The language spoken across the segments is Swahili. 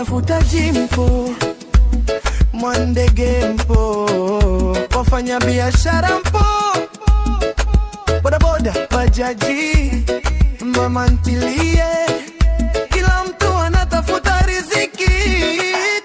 watafutaji mpo, mwandege mpo, wafanya biashara mpo, bodaboda, bajaji, mama ntilie, kila mtu anatafuta riziki.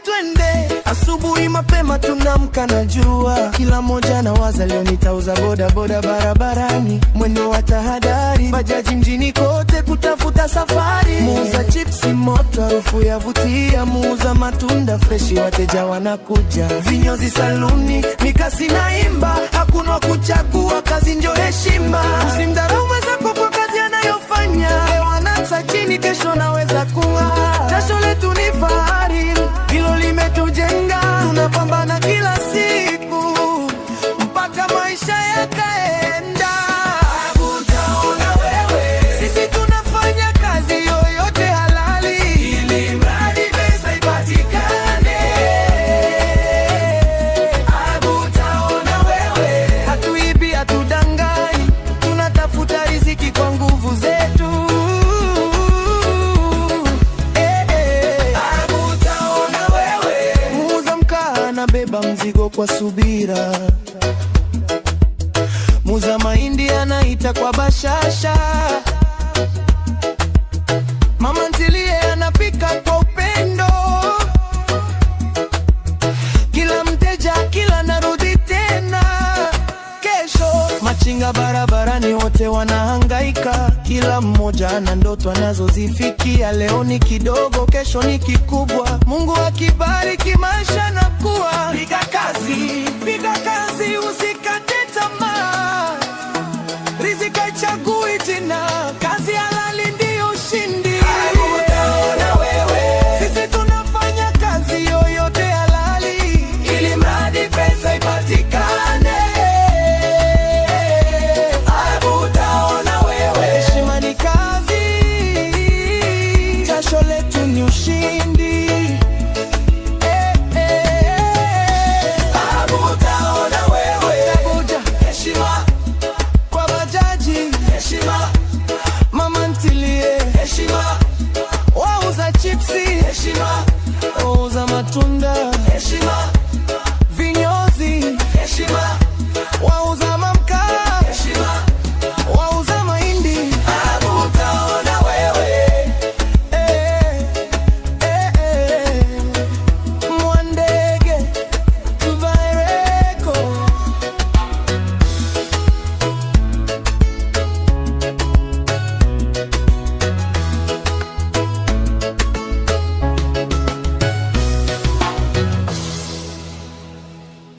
Twende asubuhi mapema tunamka na jua, kila moja na waza leo nitauza bodaboda barabarani, mwendo wa tahadhari, bajaji mjini kote kutafuta safari. Muuza chipsi moto harufu ya vutia, muuza matunda freshi wateja wanakuja, vinyozi saluni mikasi na imba, hakuna kuchagua kazi njo heshima. Usimdharau mwenzako kwa kazi anayofanya, leo anaanza chini kesho naweza kung'aa. Jasho letu ni fahari, hilo limetujenga, tunapambana kila siku mpaka maisha yakaenda. Utaona wewe, sisi tunafanya kazi yoyote halali, ili mradi pesa ipatikane. Utaona wewe, hatuibi hatudanganyi, tunatafuta riziki kwa nguvu zetu. Utaona wewe, muuza mkaa anabeba mzigo kwa subira, muuza mahindi anaita kwa bashasha, mama ntilie anapika kwa upendo, kila mteja kila narudi tena kesho. Machinga barabarani wote wanahangaika, kila mmoja ana ndoto anazozifikia, leo ni kidogo kesho ni kikubwa, Mungu akibariki maisha na kuwa. Piga kazi usikate tamaa, riziki haichagui